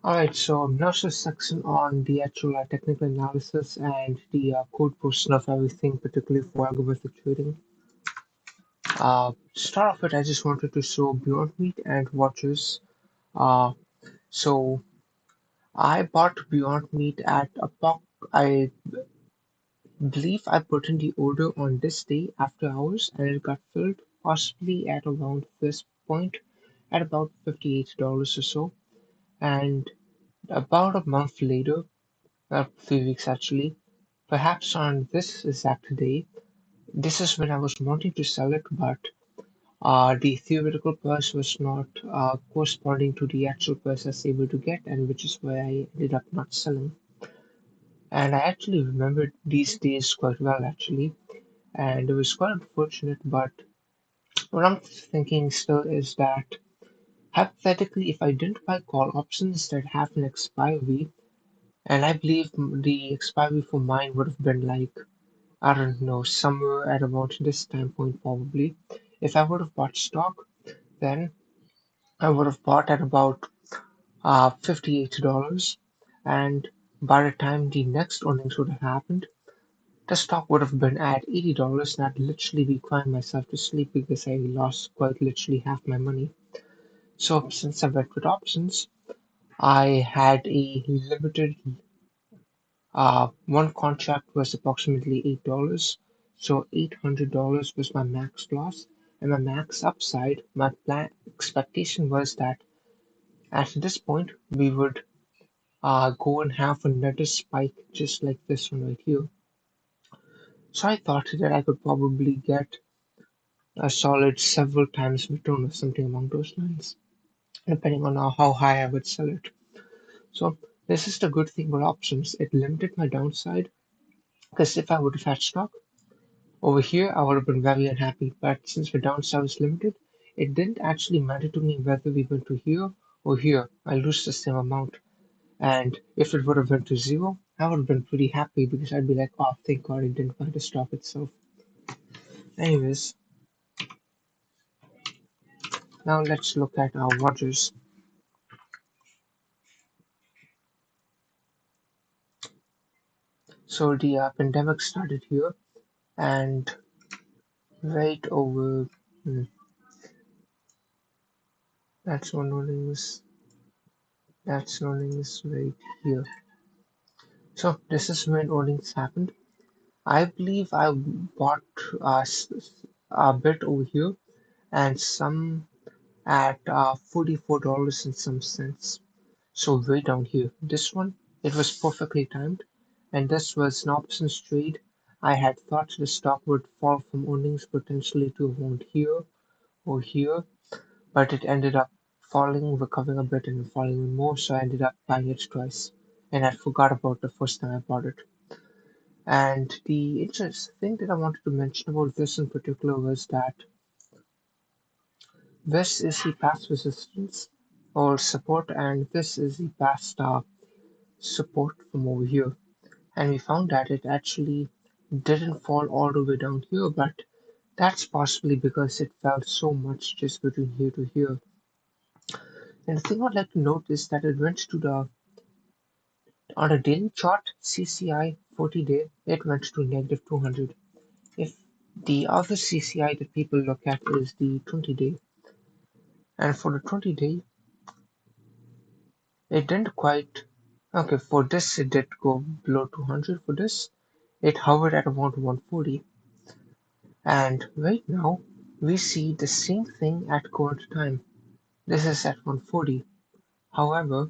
Alright, so now's the section on the actual technical analysis and the code portion of everything, particularly for algorithmic trading. To start off with, I just wanted to show Beyond Meat and watches. Uh, so I bought Beyond Meat at a POC. I believe I put in the order on this day after hours, and it got filled possibly at around this point at about $58 or so. And about a month later, 3 weeks actually, perhaps on this exact day, this is when I was wanting to sell it, but the theoretical price was not corresponding to the actual price I was able to get, and which is why I ended up not selling. And I actually remembered these days quite well, actually, and it was quite unfortunate. But what I'm thinking still is that hypothetically, if I didn't buy call options that have an expiry, and I believe the expiry for mine would have been like, I don't know, somewhere at about this time point probably. If I would have bought stock, then I would have bought at about $58, and by the time the next earnings would have happened, the stock would have been at $80, and I'd literally be crying myself to sleep because I lost quite literally half my money. So since I went with options, I had a limited one contract was approximately $8, so $800 was my max loss, and my max upside. My plan expectation was that at this point we would go and have another spike just like this one right here. So I thought that I could probably get a solid several times return or something along those lines, depending on how high I would sell it. So this is the good thing about options. It limited my downside because if I would have had stock over here, I would have been very unhappy. But since my downside was limited, it didn't actually matter to me whether we went to here or here. I lose the same amount. And if it would have went to zero, I would have been pretty happy because I'd be like, oh, thank God it didn't buy the stock itself. Anyways, now let's look at our watches. So the pandemic started here, and right over, hmm, that's no earnings, that's no earnings right here. So this is when earnings happened. I believe I bought a bit over here and some at $44 and some cents. So way down here. This one, it was perfectly timed, and this was an options trade. I had thought the stock would fall from earnings potentially to around here or here, but it ended up falling, recovering a bit, and falling even more. So I ended up buying it twice, and I forgot about the first time I bought it. And the interesting thing that I wanted to mention about this in particular was that this is the past resistance or support, and this is the past support from over here. And we found that it actually didn't fall all the way down here, but that's possibly because it fell so much just between here to here. And the thing I'd like to note is that it went to the on a daily chart, CCI 40-day, it went to negative 200. If the other CCI that people look at is the 20-day, and for the 20-day, it didn't quite. Okay, for this, it did go below 200. For this, it hovered at around 140. And right now, we see the same thing at current time. This is at 140. However,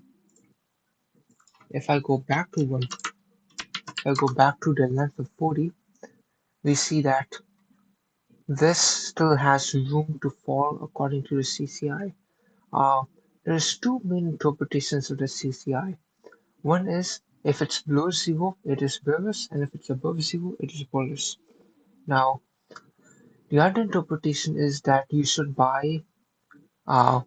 if I go back to one, if I go back to the length of 40, we see that this still has room to fall according to the CCI. Uh, there's two main interpretations of the CCI. One is if it's below zero, it is bearish, and if it's above zero, it is bullish. Now, the other interpretation is that you should buy,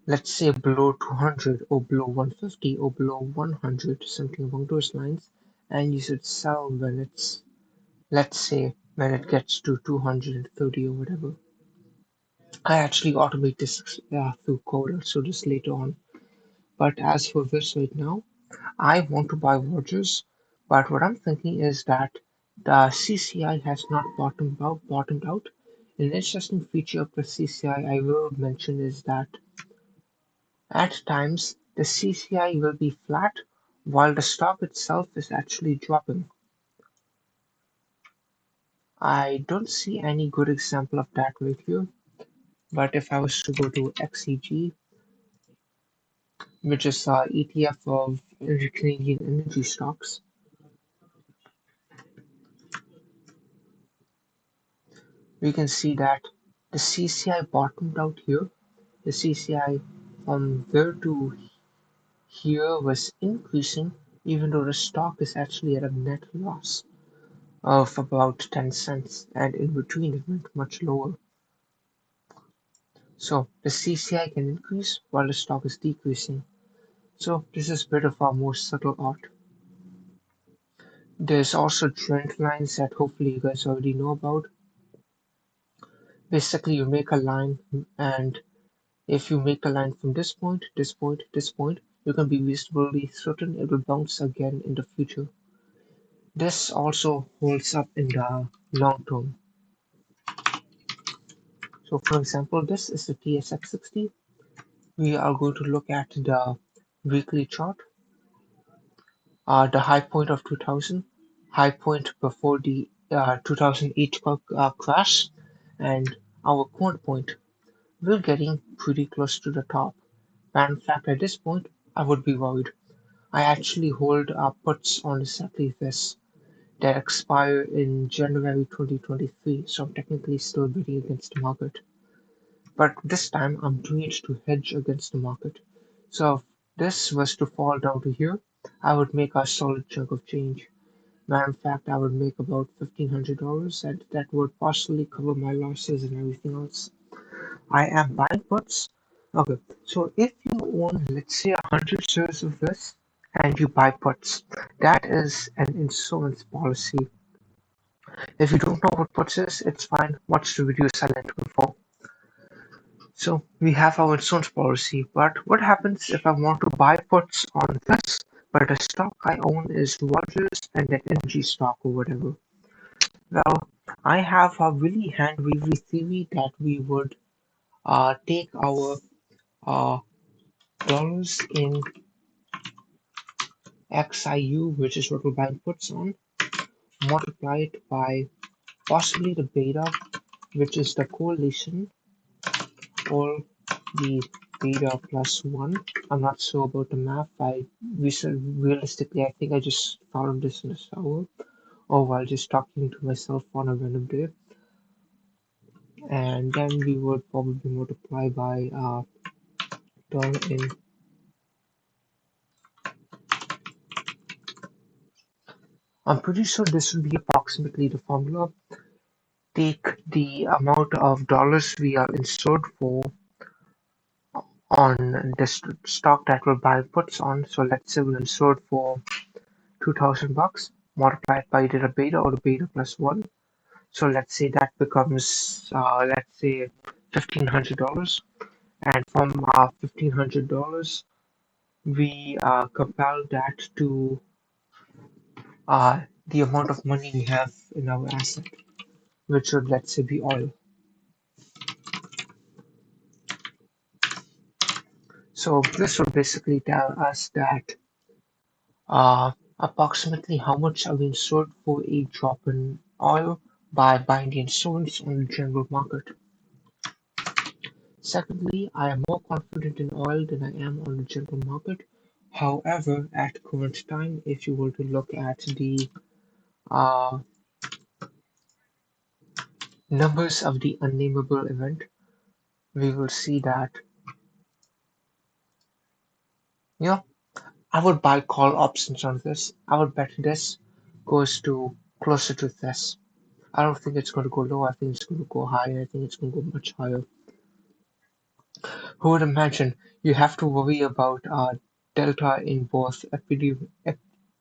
let's say below 200 or below 150 or below 100, something along those lines, and you should sell when it's, let's say, when it gets to 230 or whatever. I actually automate this through code, so just later on. But as for this right now, I want to buy Rogers, but what I'm thinking is that the CCI has not bottomed out. An interesting feature of the CCI I will mention is that at times the CCI will be flat while the stock itself is actually dropping. I don't see any good example of that right here, but if I was to go to XEG, which is ETF of Canadian energy stocks, we can see that the CCI bottomed out here. The CCI from there to here was increasing, even though the stock is actually at a net loss of about 10 cents, and in between it went much lower. So the CCI can increase while the stock is decreasing. So this is a bit of a more subtle art. There's also trend lines that hopefully you guys already know about. Basically, you make a line, and if you make a line from this point, this point, this point, you can be reasonably certain it will bounce again in the future. This also holds up in the long term. So for example, this is the TSX 60. We are going to look at the weekly chart, the high point of 2000, high point before the 2008 crash, and our current point. We're getting pretty close to the top. And in fact, at this point, I would be worried. I actually hold puts on exactly this that expire in January 2023, so I'm technically still bidding against the market. But this time I'm doing it to hedge against the market. So if this was to fall down to here, I would make a solid chunk of change. Matter of fact, I would make about $1,500, and that would partially cover my losses and everything else. I am buying puts. Okay, so if you own, let's say, 100 shares of this and you buy puts, that is an insurance policy. If you don't know what puts is, it's fine. Watch the video silent before. So we have our insurance policy, but what happens if I want to buy puts on this, but the stock I own is Rogers and an energy stock or whatever? Well, I have a really hand-wavy theory that we would take our uh, dollars in XIU, which is what we're buying puts on, multiply it by possibly the beta, which is the correlation, or the beta plus 1. I'm not sure about the math. Realistically, I think I just thought of this in the shower or while just talking to myself on a random day. And then we would probably multiply by dollar in. I'm pretty sure this would be approximately the formula. Take the amount of dollars we are insured for on this stock that we're buying puts on. So let's say we're insured for $2,000, multiply it by either a beta or a beta plus 1. So let's say that becomes, let's say, $1,500. And from $1,500, we compare that to the amount of money we have in our asset, which would, let's say, be oil. So this would basically tell us that approximately how much are we insured for a drop in oil by buying the insurance on the general market. Secondly, I am more confident in oil than I am on the general market. However, at current time, if you were to look at the uh, numbers of the unnameable event, we will see that, you know, I would buy call options on this. I would bet this goes to closer to this. I don't think it's going to go low. I think it's going to go high. I think it's going to go much higher. Who would imagine you have to worry about delta in both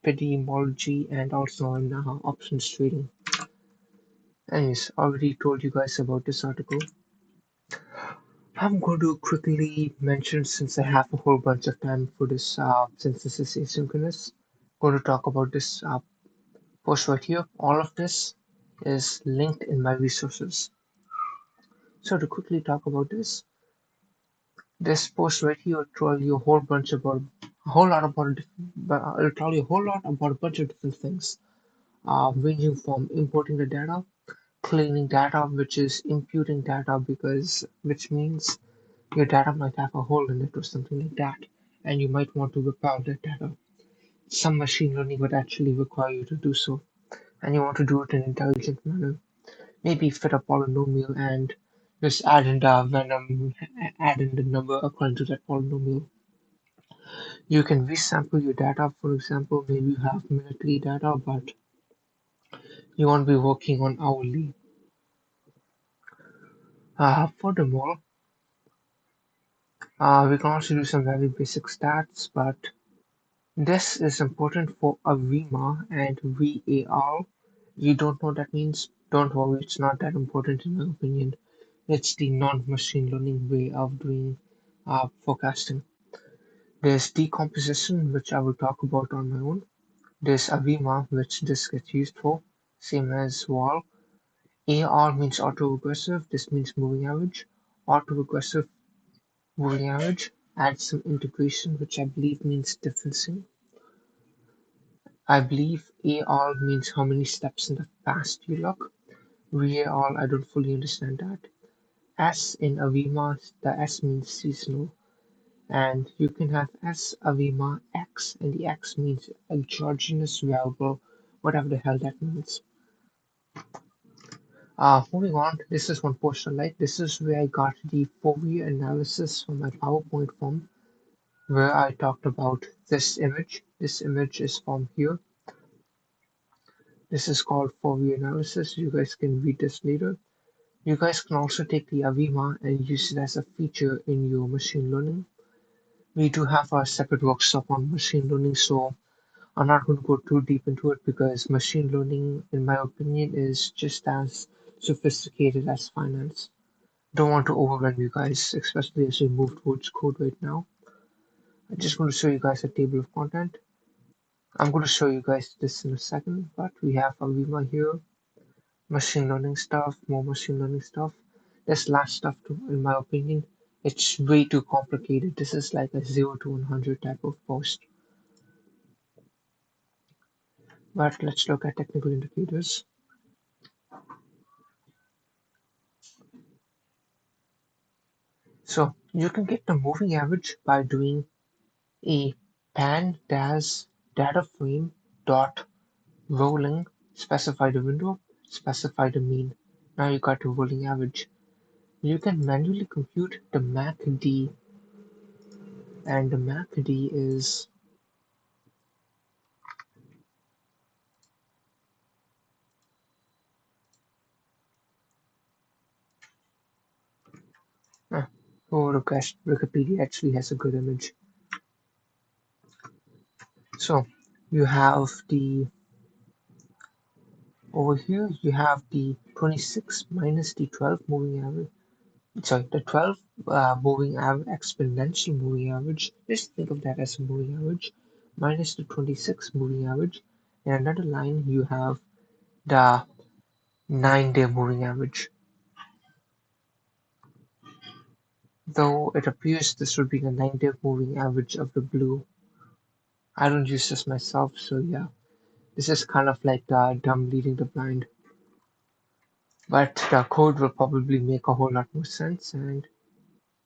epidemiology and also in options trading? Anyways, already told you guys about this article. I'm going to quickly mention, since I have a whole bunch of time for this, since this is asynchronous, going to talk about this post right here. All of this is linked in my resources. So to quickly talk about this post right here will tell you a whole bunch about a whole lot about it'll tell you a whole lot about a bunch of different things, ranging from importing the data, cleaning data, which is imputing data, because which means your data might have a hole in it or something like that, and you might want to whip out that data. Some machine learning would actually require you to do so, and you want to do it in an intelligent manner. Maybe fit a polynomial and just add in the number according to that polynomial. You can resample your data. For example, maybe you have minutely data, but you want to be working on hourly. Furthermore, we can also do some very basic stats, but this is important for AVIMA and VAR. You don't know what that means? Don't worry, it's not that important in my opinion. It's the non-machine learning way of doing forecasting. There's decomposition, which I will talk about on my own. There's AVIMA, which this gets used for, same as VAR. AR means autoregressive, this means moving average. Autoregressive moving average adds some integration, which I believe means differencing. I believe AR means how many steps in the past you look. VAR, I don't fully understand that. S in Avima, the S means seasonal. And you can have S Avima X, and the X means exogenous variable, whatever the hell that means. Moving on, this is one portion, like this is where I got the Fourier analysis from my PowerPoint form, where I talked about this image. This image is from here. This is called Fourier analysis. You guys can read this later. You guys can also take the Avima and use it as a feature in your machine learning. We do have a separate workshop on machine learning, so I'm not going to go too deep into it because machine learning, in my opinion, is just as sophisticated as finance. Don't want to overwhelm you guys, especially as we move towards code right now. I just want to show you guys a table of content. I'm going to show you guys this in a second, but we have Avima here, machine learning stuff, more machine learning stuff. This last stuff, too, in my opinion, it's way too complicated. This is like a 0 to 100 type of post. But let's look at technical indicators. So you can get the moving average by doing a pandas data frame dot rolling, specify the window, specify the mean. Now you got the rolling average. You can manually compute the MACD, and the MACD is oh, gosh, Wikipedia actually has a good image. So you have the over here you have the 26 minus the 12 moving average. Sorry, the 12 moving average, exponential moving average. Just think of that as a moving average minus the 26 moving average. In another line, you have the 9-day moving average. Though it appears this would be the 9-day moving average of the blue. I don't use this myself, so yeah. This is kind of like the dumb leading the blind. But the code will probably make a whole lot more sense, and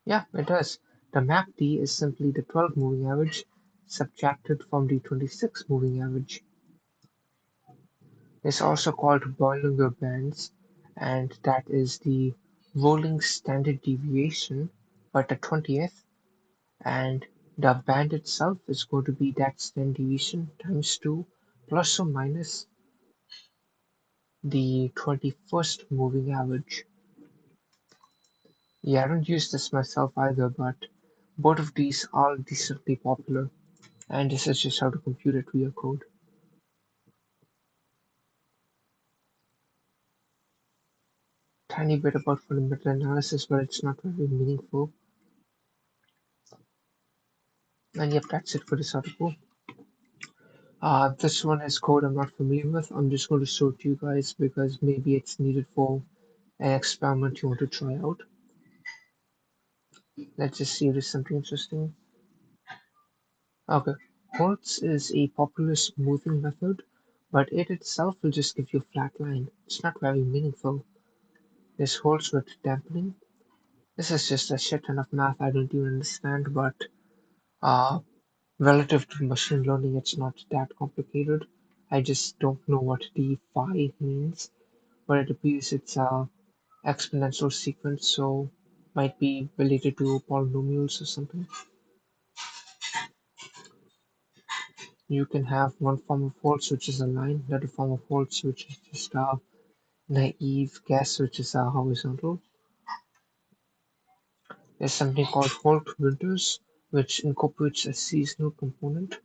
yeah, it does. The MACD is simply the 12 moving average subtracted from the 26 moving average. It's also called Bollinger Bands, and that is the rolling standard deviation by the 20th, and the band itself is going to be that standard deviation times 2 plus or minus the 21st moving average. Yeah, I don't use this myself either, but both of these are decently popular, and this is just how to compute it via code. tiny bit about fundamental analysis, but it's not very meaningful. And yep, that's it for this article. This one is code I'm not familiar with. I'm just going to show it to you guys because maybe it's needed for an experiment you want to try out. Let's just see if there's something interesting. Okay, Holtz is a popular smoothing method, but it itself will just give you a flat line. It's not very meaningful. This Holtz with dampening. This is just a shit ton of math I don't even understand, but uh, relative to machine learning, it's not that complicated. I just don't know what the phi means, but it appears it's a exponential sequence, so might be related to polynomials or something. You can have one form of Holtz, which is a line, another form of Holtz, which is just a naive guess, which is a horizontal. There's something called Holt-Winters, which incorporates a seasonal component.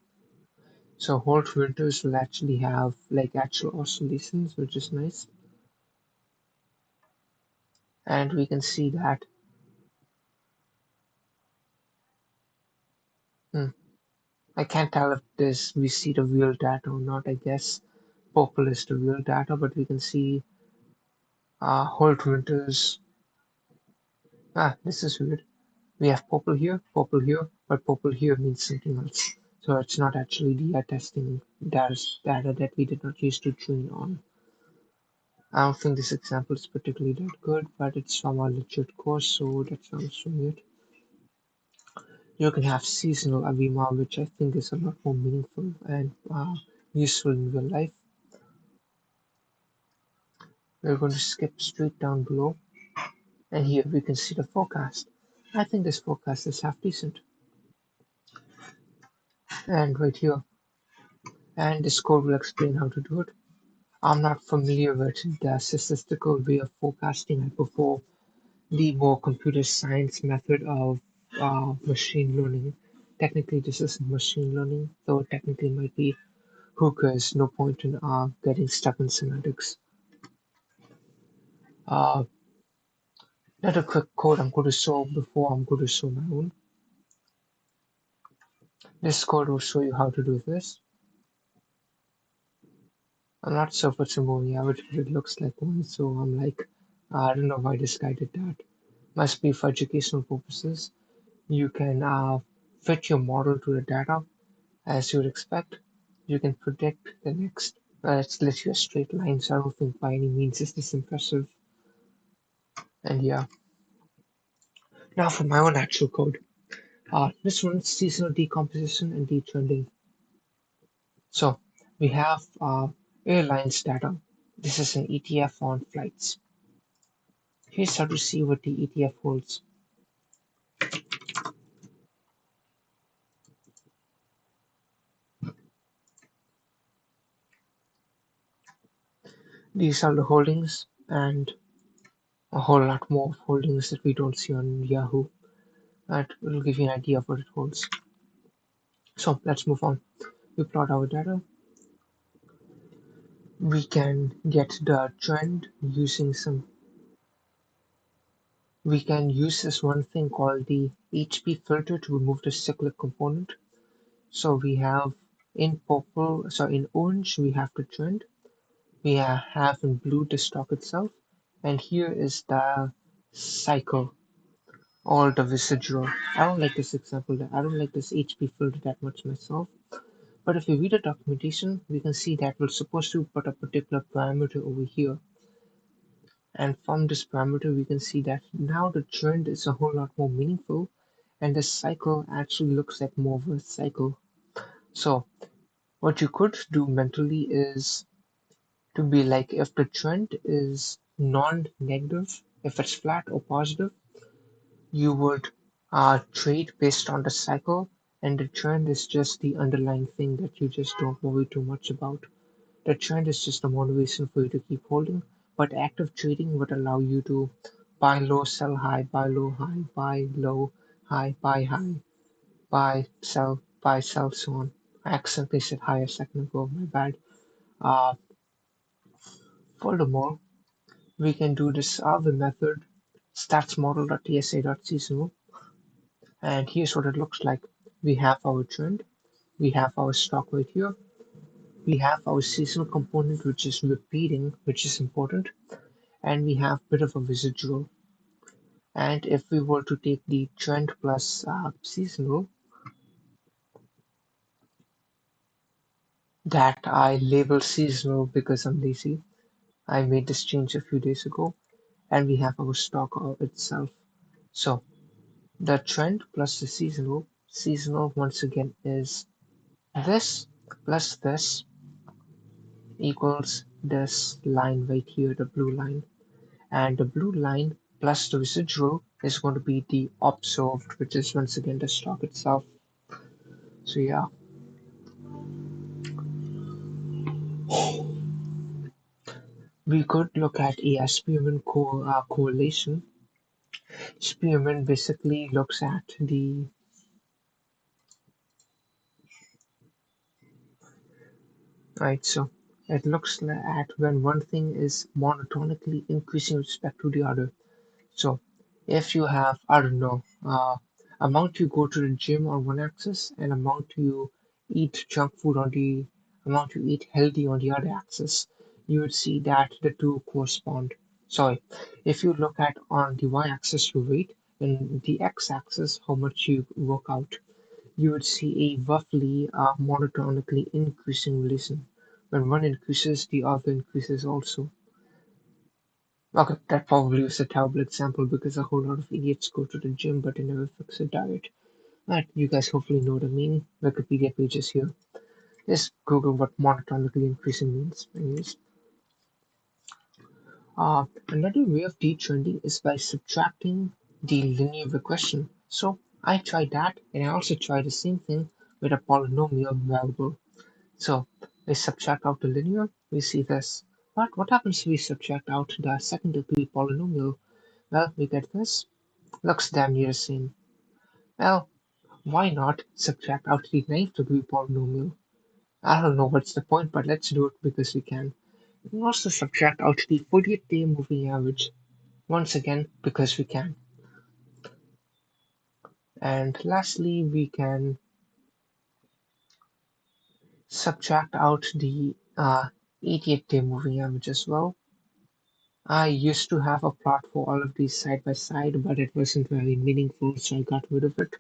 So Holt-Winters will actually have like actual oscillations, which is nice. And we can see that hmm, I can't tell if this we see the real data or not. I guess purple is the real data, but we can see Holt-Winters. This is weird. We have purple here, but purple here means something else. So it's not actually the testing data that we did not use to train on. I don't think this example is particularly that good, but it's from a legit course, so that's why I'm showing it. You can have seasonal AVIMA, which I think is a lot more meaningful and useful in real life. We're going to skip straight down below, and here we can see the forecast. I think this forecast is half decent. And right here, and this code will explain how to do it. I'm not familiar with the statistical way of forecasting. I prefer the more computer science method of machine learning. Technically, this is machine learning, though technically might be hookers. No point in getting stuck in semantics. Uh, Another quick code I'm going to show before I'm going to show my own. This code will show you how to do this. I'm not sure if it's a moving average, but it looks like one. So I'm like, I don't know why this guy did that. Must be for educational purposes. You can fit your model to the data as you would expect. You can predict the next. It's literally a straight line, so I don't think by any means is this impressive. And yeah, now for my own actual code. This one's seasonal decomposition and detrending. So we have airlines data. This is an ETF on flights. Here's how to see what the ETF holds. These are the holdings and a whole lot more holdings that we don't see on Yahoo. That will give you an idea of what it holds. So let's move on. We plot our data. We can get the trend using some. We can use this one thing called the HP filter to remove the cyclic component. So we have in purple, so in orange, we have the trend. We have in blue the stock itself. And here is the cycle or the residual. I don't like this example. I don't like this HP filter that much myself. But if we read the documentation, we can see that we're supposed to put a particular parameter over here. And from this parameter, we can see that now the trend is a whole lot more meaningful, and the cycle actually looks like more of a cycle. So what you could do mentally is to be like if the trend is non-negative, if it's flat or positive, you would trade based on the cycle, and the trend is just the underlying thing that you just don't worry too much about. The trend is just a motivation for you to keep holding, but active trading would allow you to buy low, sell high, buy low, high, buy low, high, buy, sell, so on. I accidentally said high a second ago, my bad. Uh, Furthermore, we can do this other method, statsmodel.tsa.seasonal, and here's what it looks like. We have our trend, we have our stock right here, we have our seasonal component which is repeating, which is important, and we have a bit of a residual. And if we were to take the trend plus seasonal that I label seasonal because I'm lazy, I made this change a few days ago, and we have our stock itself. So the trend plus the seasonal once again is this plus this equals this line right here, the blue line. And the blue line plus the residual is going to be the observed, which is once again the stock itself. So yeah, we could look at a Spearman correlation. Spearman basically looks at the right. So it looks at when one thing is monotonically increasing with respect to the other. So if you have, I don't know, amount you go to the gym on one axis and amount you eat junk food on the amount you eat healthy on the other axis, you would see that the two correspond. Sorry, if you look at on the y-axis your weight and the x-axis how much you work out, you would see a roughly monotonically increasing relation. When one increases, the other increases also. Okay, that probably was a terrible example because a whole lot of idiots go to the gym but they never fix a diet. But you guys hopefully know what I mean. Wikipedia pages here. Just Google what monotonically increasing means. Anyways, another way of detrending is by subtracting the linear regression. So I tried that and I also tried the same thing with a polynomial variable. So we subtract out the linear, we see this. But what happens if we subtract out the second degree polynomial? Well, we get this. Looks damn near the same. Well, why not subtract out the ninth degree polynomial? I don't know what's the point, but let's do it because we can. We can also subtract out the 40th day moving average, once again because we can. And lastly, we can subtract out the 88th day moving average as well. I used to have a plot for all of these side by side, but it wasn't very meaningful, so I got rid of it.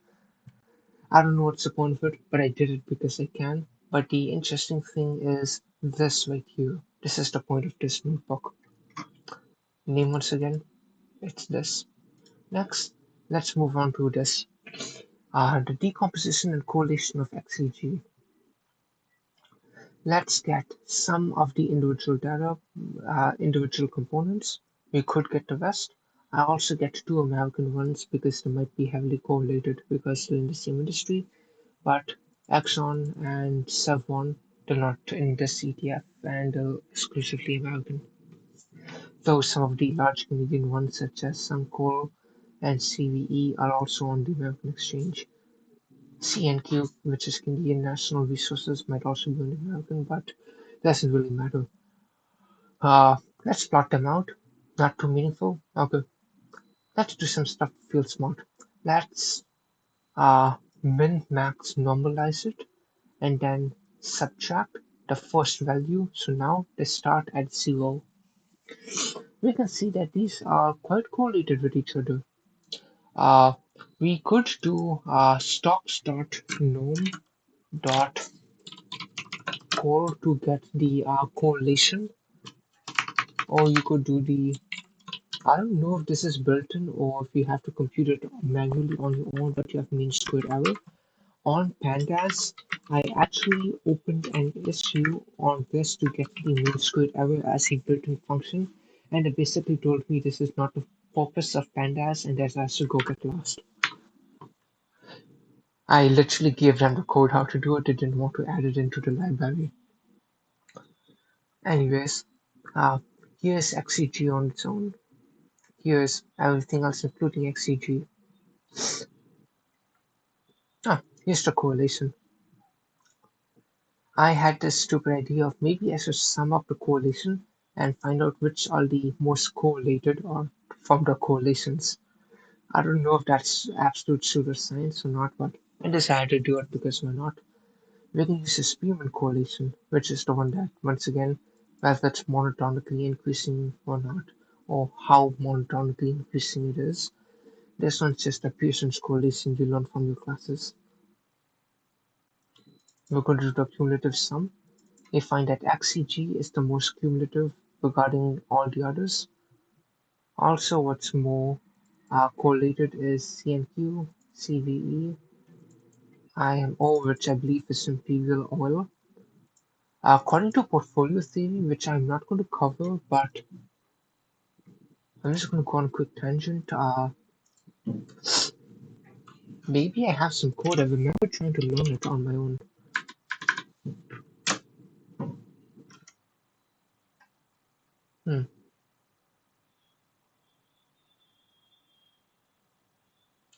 I don't know what's the point of it, but I did it because I can. But the interesting thing is this right here. This is the point of this notebook. Name once again, it's this. Next, let's move on to this. The decomposition and correlation of XEG. Let's get some of the individual data, individual components. We could get the rest. I also get two American ones because they might be heavily correlated because they're in the same industry. But Exxon and Chevron, they're not in this ETF and they're exclusively American. Though some of the large Canadian ones such as Suncor and CVE are also on the American exchange. CNQ, which is Canadian National Resources, might also be on the American, but doesn't really matter. Let's plot them out. Not too meaningful. Okay, let's do some stuff to feel smart. Let's min max normalize it and then subtract the first value. So now they start at 0. We can see that these are quite correlated with each other. Uh, we could do stocks.norm dot core to get the correlation, or you could do the I don't know if this is built in or if you have to compute it manually on your own, but you have mean squared error. On Pandas, I actually opened an issue on this to get the mean squared error as a built-in function, and it basically told me this is not the purpose of Pandas and that I should go get lost. I literally gave them the code how to do it, they didn't want to add it into the library. Anyways, uh, here's XCG on its own. Here's everything else including XCG. Here's the correlation. I had this stupid idea of maybe I should sum up the correlation and find out which are the most correlated or form the correlations. I don't know if that's absolute pseudoscience or not, but I decided to do it because why not? We can use a Spearman correlation, which is the one that, once again, whether it's monotonically increasing or not, or how monotonically increasing it is. This one's just a Pearson's correlation you learn from your classes. We're going to do the cumulative sum. We find that XCG is the most cumulative regarding all the others. Also, what's more correlated is CNQ, CVE, IMO, which I believe is imperial oil. According to portfolio theory, which I'm not going to cover, but I'm just going to go on a quick tangent. Maybe I have some code. I remember trying to learn it on my own. Hmm.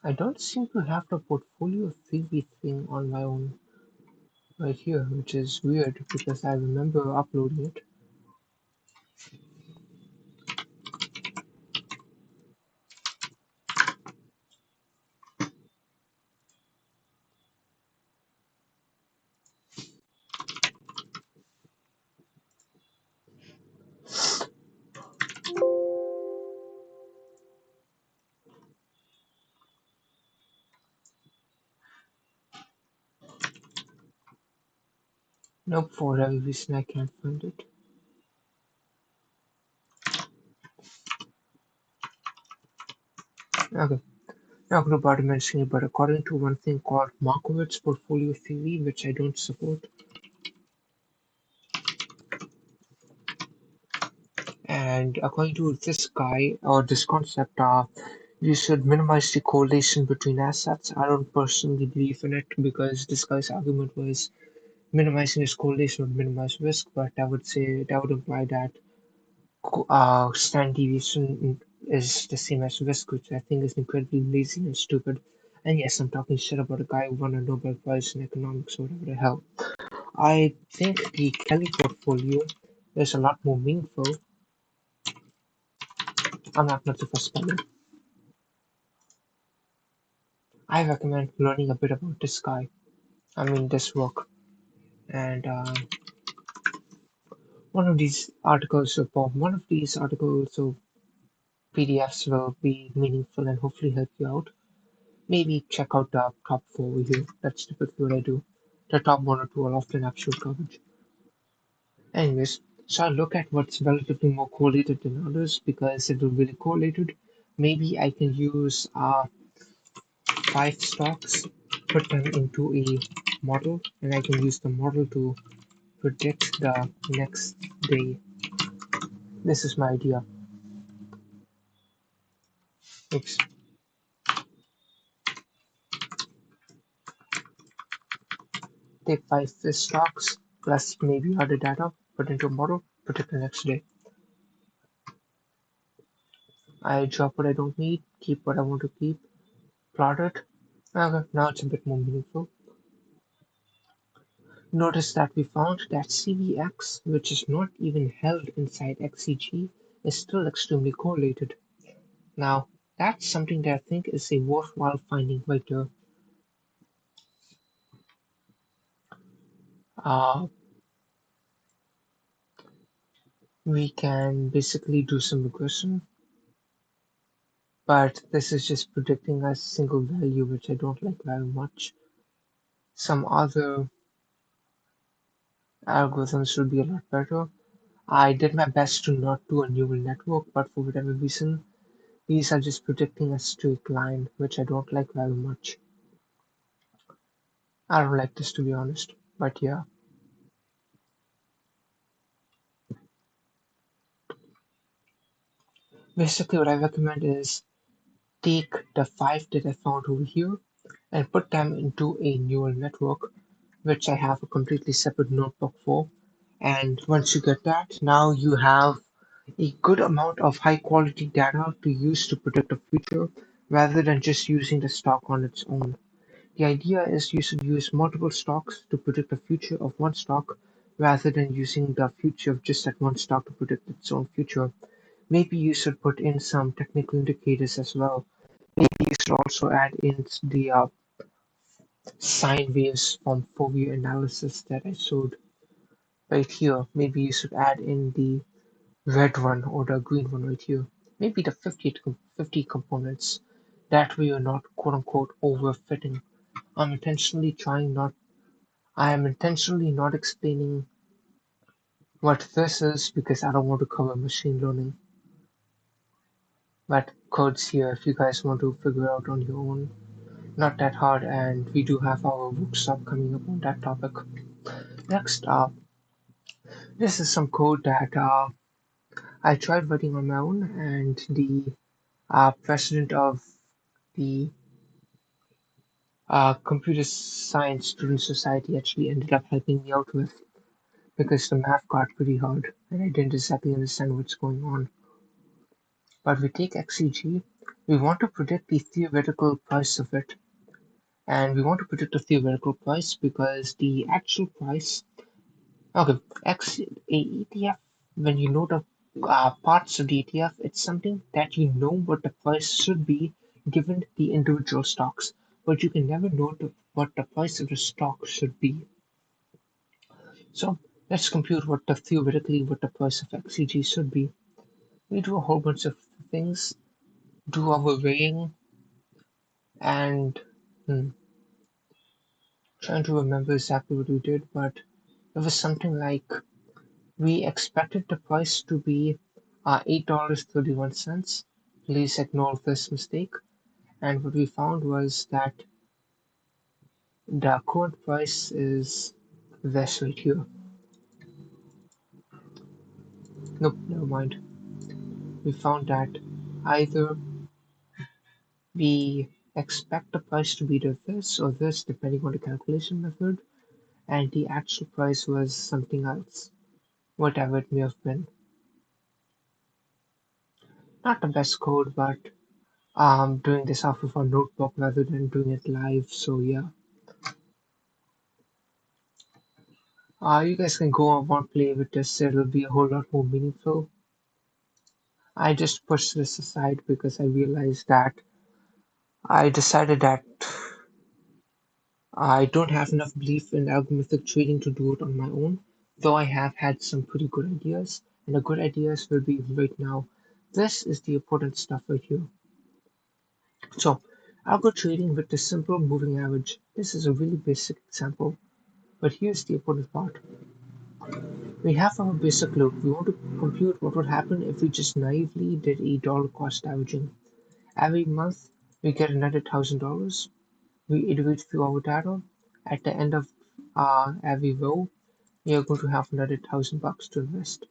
I don't seem to have the portfolio theory thing on my own right here, which is weird because I remember uploading it. Nope, for whatever reason I can't find it. Okay, not going to bother mentioning it, but according to one thing called Markowitz portfolio theory, which I don't support, and according to this guy or this concept, you should minimize the correlation between assets. I don't personally believe in it because this guy's argument was minimizing this correlation would minimize risk, but I would say that would imply that standard deviation is the same as risk, which I think is incredibly lazy and stupid. And yes, I'm talking shit about a guy who won a Nobel Prize in economics or whatever the hell. I think the Kelly portfolio is a lot more meaningful. I'm not much of a speller. I recommend learning a bit about this guy. I mean, this work. And one of these articles or PDFs will be meaningful and hopefully help you out. Maybe check out the top four over here. That's typically what I do. The top one or two are often absolute garbage. Anyways, so I look at what's relatively more correlated than others because if they're really correlated, maybe I can use five stocks, put them into a model, and I can use the model to predict the next day. This is my idea. Oops. Take five fish stocks plus maybe other data, put into a model, predict the next day. I drop what I don't need, keep what I want to keep, plot it. Okay, now it's a bit more meaningful. Notice that we found that CVX, which is not even held inside XCG, is still extremely correlated. Now, that's something that I think is a worthwhile finding right there. Uh, we can basically do some regression, but this is just predicting a single value, which I don't like very much. Some other algorithms should be a lot better. I did my best to not do a neural network, but for whatever reason, these are just predicting a straight line, which I don't like very much. I don't like this to be honest, but yeah. Basically, what I recommend is take the five that I found over here and put them into a neural network, which I have a completely separate notebook for. And once you get that, now you have a good amount of high quality data to use to predict the future rather than just using the stock on its own. The idea is you should use multiple stocks to predict the future of one stock rather than using the future of just that one stock to predict its own future. Maybe you should put in some technical indicators as well. Maybe you should also add in the sine waves from Fourier analysis that I showed right here. Maybe you should add in the red one or the green one right here. Maybe the 50 components. That way you're not quote unquote overfitting. I'm intentionally trying not, I am intentionally not explaining what this is because I don't want to cover machine learning. But codes here, if you guys want to figure out on your own, not that hard, and we do have our workshop coming up on that topic. Next, this is some code that I tried writing on my own, and the president of the Computer Science Student Society actually ended up helping me out with because the math got pretty hard and I didn't exactly understand what's going on. But we take XCG, we want to predict the theoretical price of it, and we want to predict the theoretical price because the actual price, okay, ETF, when you know the parts of the ETF, it's something that you know what the price should be given the individual stocks, but you can never know what the price of the stock should be. So let's compute what the price of XCG should be. We do a whole bunch of things, do our weighing, and hmm, trying to remember exactly what we did, but it was something like we expected the price to be $8.31. Please ignore this mistake. And what we found was that the current price is this right here. Nope, never mind. We found that either we expect the price to be either this or this, depending on the calculation method, and the actual price was something else, whatever it may have been. Not the best code, but doing this off of a notebook rather than doing it live, so yeah. You guys can go on and play with this, it'll be a whole lot more meaningful. I just pushed this aside because I realized that I decided that I don't have enough belief in algorithmic trading to do it on my own, though I have had some pretty good ideas, and the good ideas will be right now. This is the important stuff right here. So, algo trading with the simple moving average. This is a really basic example, but here's the important part. We have our basic loop. We want to compute what would happen if we just naively did a dollar cost averaging. Every month, we get another $1,000. We iterate through our data. At the end of every row, we are going to have another $1,000 to invest.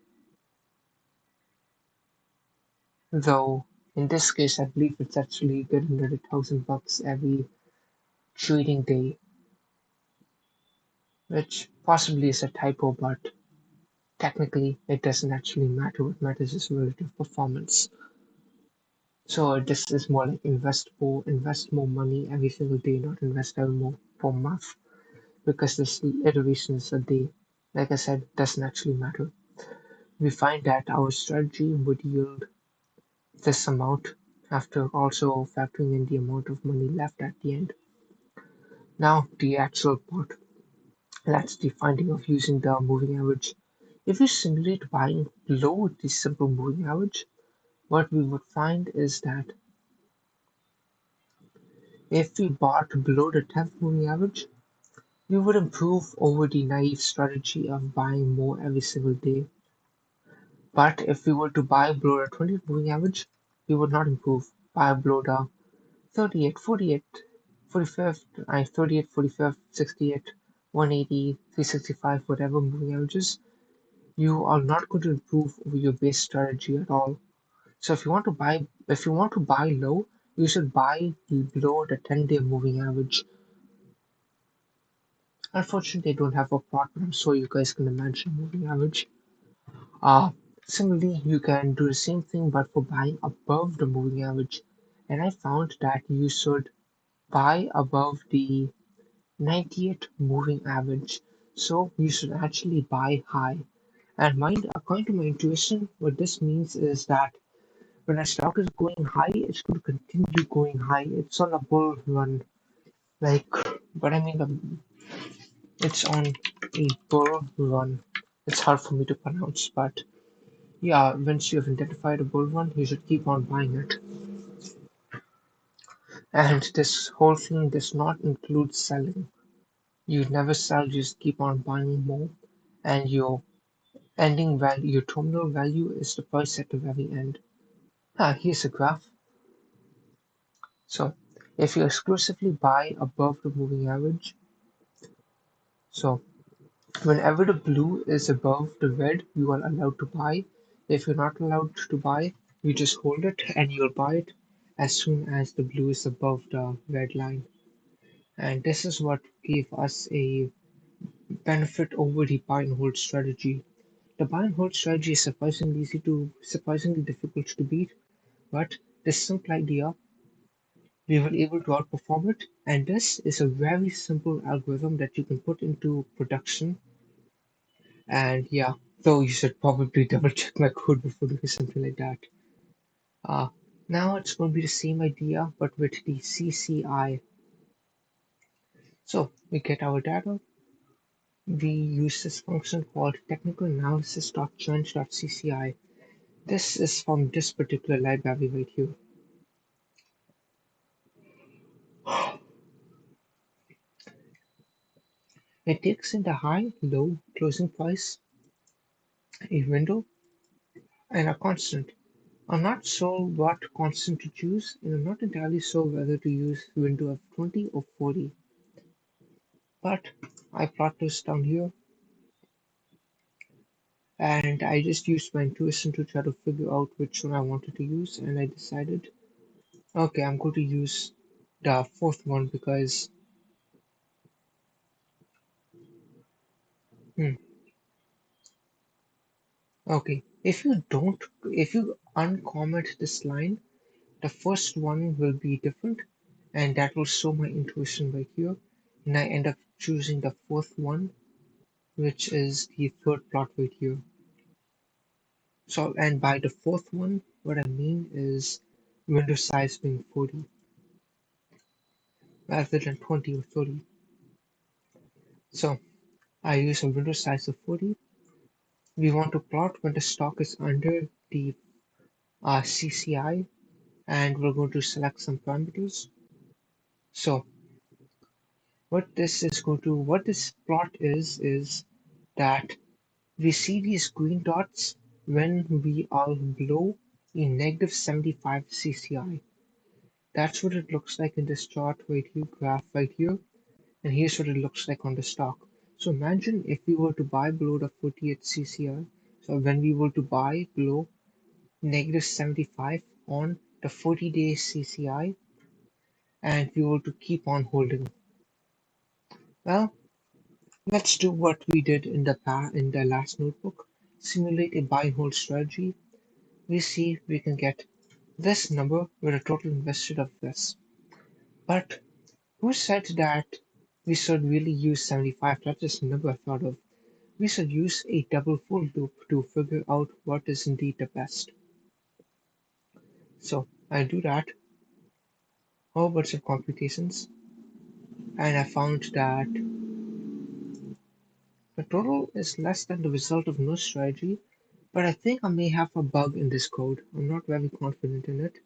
Though in this case, I believe it's actually getting another $1,000 every trading day, which possibly is a typo, but technically it doesn't actually matter. What matters is relative performance. So this is more like invest more money every single day, not invest every more per month, because this iteration is a day. Like I said, doesn't actually matter. We find that our strategy would yield this amount after also factoring in the amount of money left at the end. Now the actual part. That's the finding of using the moving average. If we simulate buying below the simple moving average, what we would find is that if we bought below the 10th moving average, we would improve over the naive strategy of buying more every single day. But if we were to buy below the 20th moving average, we would not improve. Buy below the 38, 48, 45th, 38, 45th, 68, 180, 365, whatever moving averages, you are not going to improve over your base strategy at all. So if you want to buy low, you should buy below the 10-day moving average. Unfortunately, I don't have a plot, but I'm sure you guys can imagine moving average. Uh, Similarly, you can do the same thing, but for buying above the moving average. And I found that you should buy above the 98 moving average. So you should actually buy high. And mind, according to my intuition, what this means is that when a stock is going high, it's going to continue going high. It's on a bull run. Like, but I mean, it's on a bull run. It's hard for me to pronounce, but yeah, once you have identified a bull run, you should keep on buying it. And this whole thing does not include selling. You never sell, you just keep on buying more. And your ending value, your terminal value is the price at the very end. Here's a graph. So if you exclusively buy above the moving average, so whenever the blue is above the red, you are allowed to buy. If you're not allowed to buy, you just hold it and you'll buy it as soon as the blue is above the red line. And this is what gave us a benefit over the buy and hold strategy. The buy and hold strategy is surprisingly difficult to beat, but this simple idea, we were able to outperform it. And this is a very simple algorithm that you can put into production. And yeah, though you should probably double check my code before doing something like that. Uh, Now it's going to be the same idea, but with the CCI. So we get our data, we use this function called technical analysis.change.cci. This is from this particular library right here. It takes in the high, low, closing price, a window, and a constant. I'm not sure what constant to choose, and I'm not entirely sure whether to use window of 20 or 40. But I plot this down here, and I just used my intuition to try to figure out which one I wanted to use, and I decided, okay, I'm going to use the fourth one because, hmm, okay, if you uncomment this line, the first one will be different, and that will show my intuition right here, and I end up choosing the fourth one, which is the third plot right here. So, and by the fourth one, what I mean is window size being 40 rather than 20 or 30. So I use a window size of 40. We want to plot when the stock is under the CCI, and we're going to select some parameters. So what this plot is that we see these green dots when we are below a negative 75 CCI. That's what it looks like in this chart right here, graph right here, and here's what it looks like on the stock. So imagine if we were to buy below the 48 CCI, so when we were to buy below negative 75 on the 40-day CCI, and we were to keep on holding. Well, let's do what we did in the last notebook. Simulate a buy and hold strategy. We see we can get this number with a total invested of this. But who said that we should really use 75? That's just a number I thought of. We should use a double for loop to figure out what is indeed the best. So I do that, whole bunch of computations, and I found that the total is less than the result of no strategy, but I think I may have a bug in this code. I'm not very confident in it.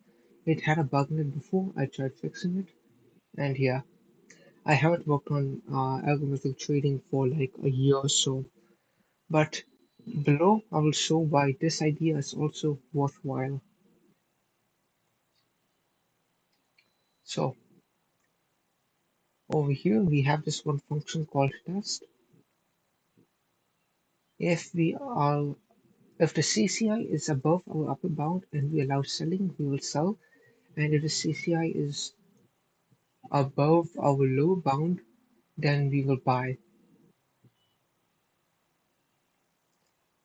It had a bug in it before I tried fixing it, and yeah, I haven't worked on algorithmic trading for like a year or so. But below, I will show why this idea is also worthwhile. So over here, we have this one function called test. If we are if the CCI is above our upper bound and we allow selling, we will sell. And if the CCI is above our lower bound, then we will buy.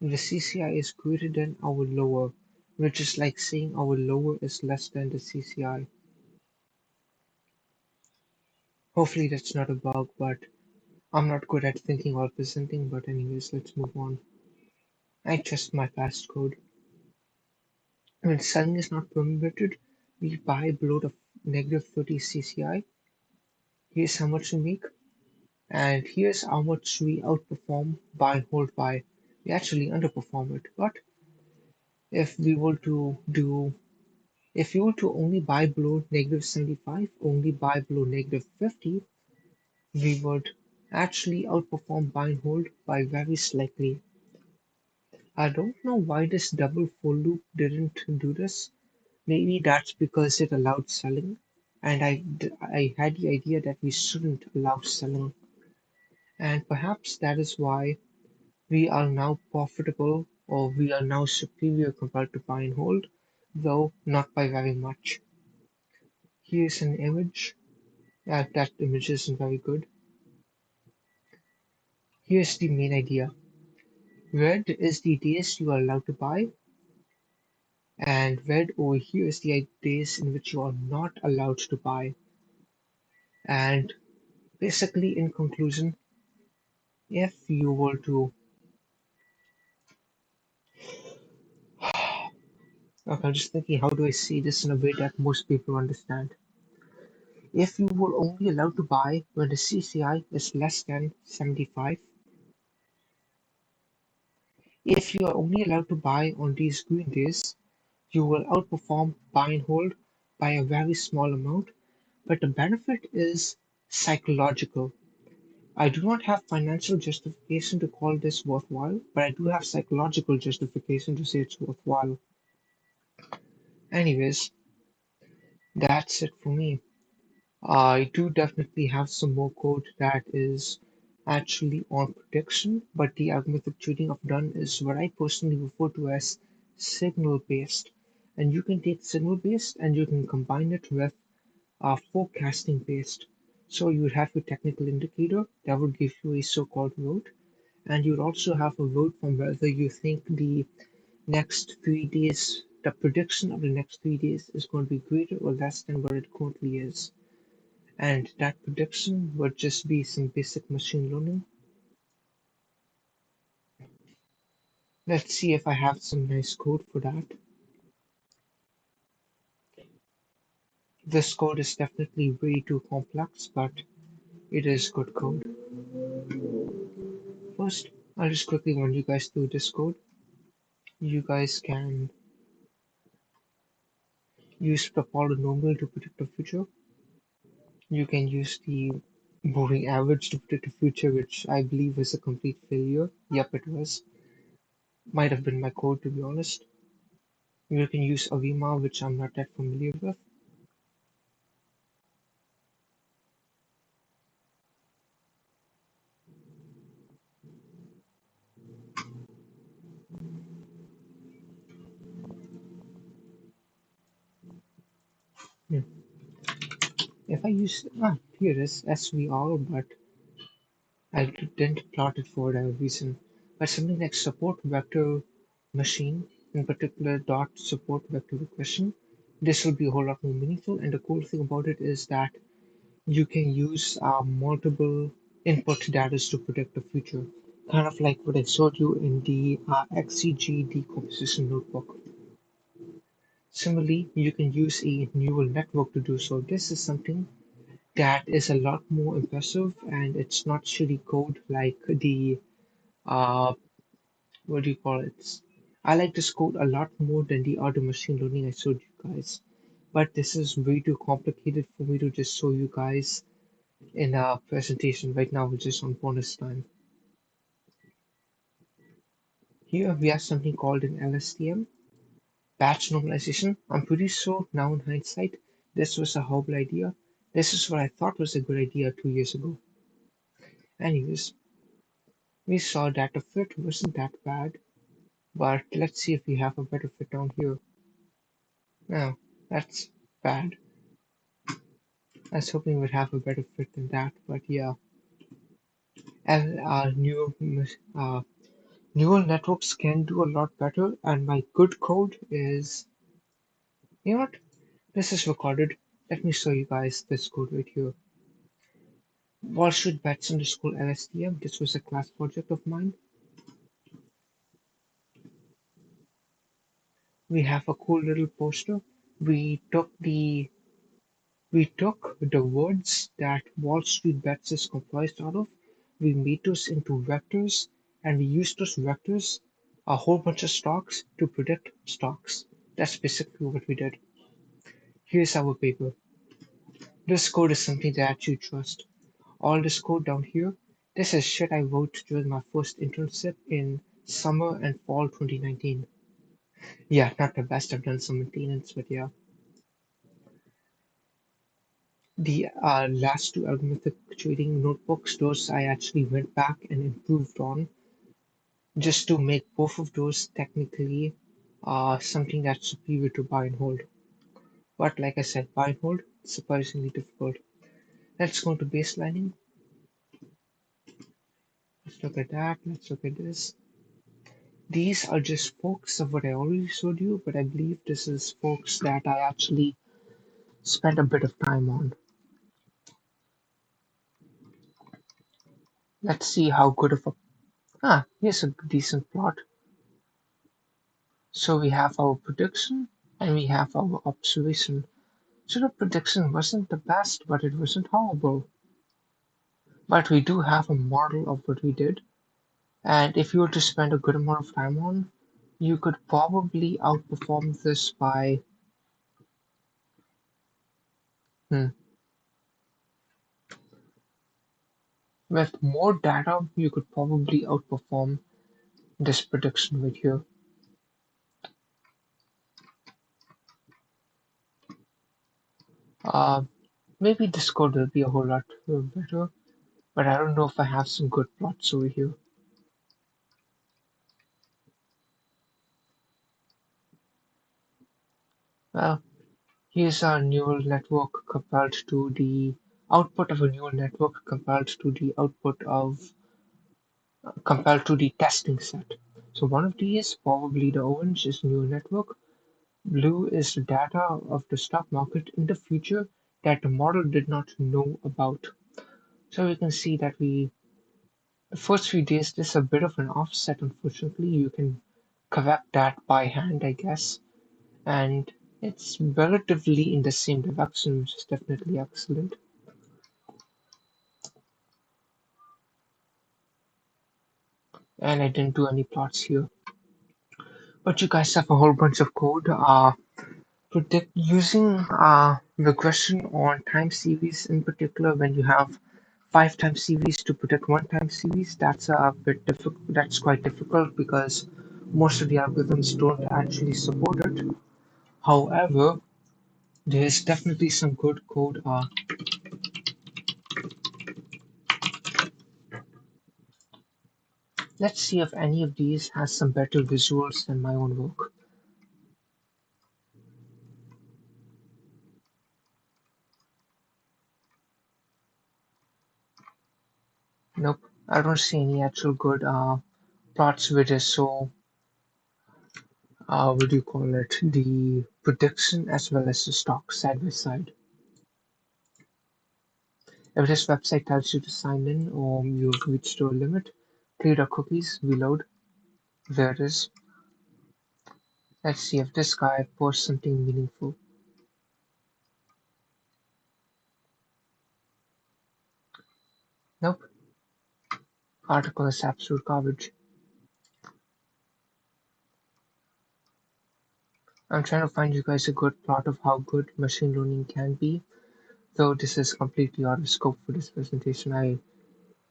If the CCI is greater than our lower, which is like saying our lower is less than the CCI. Hopefully that's not a bug, but I'm not good at thinking or presenting, but anyways, let's move on. I trust my past code. When selling is not permitted, we buy below the negative 30 CCI. Here's how much we make, and here's how much we outperform buy and hold by. We actually underperform it. But if we were to do, if you were to only buy below negative 75, only buy below negative 50, we would actually outperform buy and hold by very slightly. I don't know why this double for loop didn't do this. Maybe that's because it allowed selling, and I had the idea that we shouldn't allow selling, and perhaps that is why we are now profitable or we are now superior compared to buy and hold, though not by very much. Here's an image. That image isn't very good. Here's the main idea. Red is the days you are allowed to buy, and red over here is the days in which you are not allowed to buy. And basically, in conclusion, if you were to, okay, I'm just thinking, how do I say this in a way that most people understand? If you were only allowed to buy when the CCI is less than 75, if you are only allowed to buy on these green days, you will outperform buy and hold by a very small amount, but the benefit is psychological. I do not have financial justification to call this worthwhile, but I do have psychological justification to say it's worthwhile. Anyways, that's it for me. I do definitely have some more code that is actually on prediction, but the algorithmic trading I've done is what I personally refer to as signal based. And you can take signal based and you can combine it with forecasting based. So you would have your technical indicator that would give you a so-called vote, and you'd also have a vote from whether you think the next 3 days, the prediction of the next 3 days is going to be greater or less than what it currently is. And that prediction would just be some basic machine learning. Let's see if I have some nice code for that. This code is definitely way too complex, but it is good code. First, I'll just quickly run you guys through this code. You guys can use the polynomial to predict the future. You can use the moving average to predict the future, which I believe is a complete failure. Yep, it was. Might have been my code, to be honest. You can use Avima, which I'm not that familiar with. Hmm. If I use, here it is, SVR, but I didn't plot it for whatever reason. But something like support vector machine, in particular dot support vector regression, this will be a whole lot more meaningful. And the cool thing about it is that you can use multiple input data to predict the future, kind of like what I showed you in the XCG decomposition notebook. Similarly, you can use a neural network to do so. This is something that is a lot more impressive, and it's not shitty code like the uh, what do you call it? I like this code a lot more than the other machine learning I showed you guys. But this is way too complicated for me to just show you guys in a presentation right now, which is on bonus time. Here we have something called an LSTM, batch normalization. I'm pretty sure now in hindsight, this was a horrible idea. This is what I thought was a good idea 2 years ago. Anyways, we saw that the fit wasn't that bad, but let's see if we have a better fit down here. Now, that's bad. I was hoping we'd have a better fit than that, but yeah. And neural networks can do a lot better, and my good code is, you know what? This is recorded. Let me show you guys this code right here. Wall Street Bets underscore LSTM. This was a class project of mine. We have a cool little poster. We took the we took the words that Wall Street Bets is comprised out of, we made those into vectors, and we used those vectors, a whole bunch of stocks, to predict stocks. That's basically what we did. Here's our paper. This code is something that you trust. All this code down here, this is shit I wrote during my first internship in summer and fall 2019. Yeah, not the best. I've done some maintenance, but yeah. The last two algorithmic trading notebooks, those I actually went back and improved on just to make both of those technically something that's superior to buy and hold. But like I said, buy and hold, surprisingly difficult. Let's go to baselining. Let's look at that. Let's look at this. These are just forks of what I already showed you, but I believe this is forks that I actually spent a bit of time on. Let's see how good of a here's a decent plot. So we have our prediction and we have our observation. So the prediction wasn't the best, but it wasn't horrible. But we do have a model of what we did, and if you were to spend a good amount of time on, you could probably outperform this by hmm, with more data, you could probably outperform this prediction right here. Uh, Maybe this code will be a whole lot better, but I don't know if I have some good plots over here. Well, here's our neural network compared to the output of a neural network compared to the testing set. So one of these, probably the orange, is neural network. Blue is the data of the stock market in the future that the model did not know about. So we can see that the first few days, there's a bit of an offset, unfortunately. You can correct that by hand, I guess. And it's relatively in the same direction, which is definitely excellent. And I didn't do any plots here. But you guys have a whole bunch of code predict using regression on time series in particular. When you have five time series to predict one time series, that's a bit difficult. That's quite difficult because most of the algorithms don't actually support it. However, there's definitely some good code. Let's see if any of these has some better visuals than my own work. Nope, I don't see any actual good plots which is so what do you call it, the prediction as well as the stock side by side. If this website tells you to sign in or you've reached your limit, clear the cookies, reload. There it is. Let's see if this guy posts something meaningful. Nope, article is absolute garbage. I'm trying to find you guys a good plot of how good machine learning can be, though this is completely out of scope for this presentation.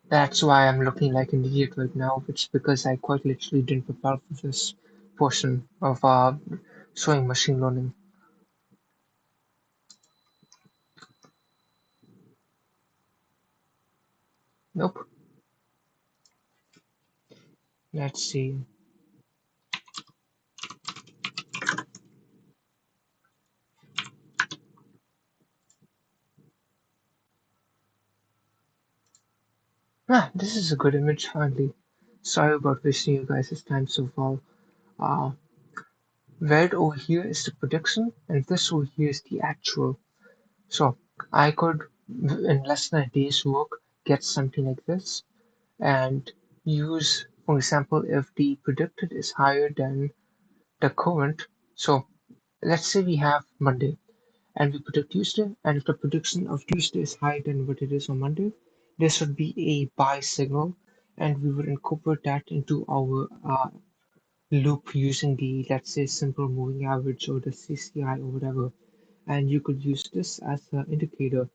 That's why I'm looking like an idiot right now. It's because I quite literally didn't prepare for this portion of showing machine learning. Nope. Let's see. This is a good image finally. Sorry about wasting you guys' time so far. Uh, red over here is the prediction, and this over here is the actual. So I could, in less than a day's work, get something like this and use, for example, if the predicted is higher than the current. So let's say we have Monday and we predict Tuesday, and if the prediction of Tuesday is higher than what it is on Monday, this would be a buy signal, and we would incorporate that into our loop using the, let's say, simple moving average or the CCI or whatever. And you could use this as an indicator.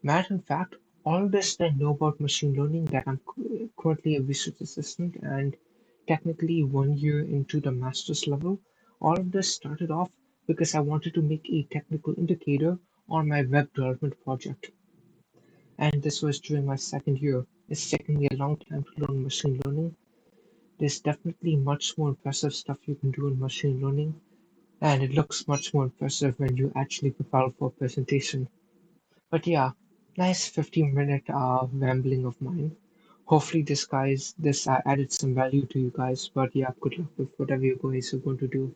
Matter of fact, all this I know about machine learning that I'm currently a research assistant and technically 1 year into the master's level. All of this started off because I wanted to make a technical indicator on my web development project. And this was during my second year. It's taken me a long time to learn machine learning. There's definitely much more impressive stuff you can do in machine learning, and it looks much more impressive when you actually prepare for a presentation. But yeah, nice 15-minute rambling of mine. Hopefully this added some value to you guys. But yeah, good luck with whatever you guys are going to do.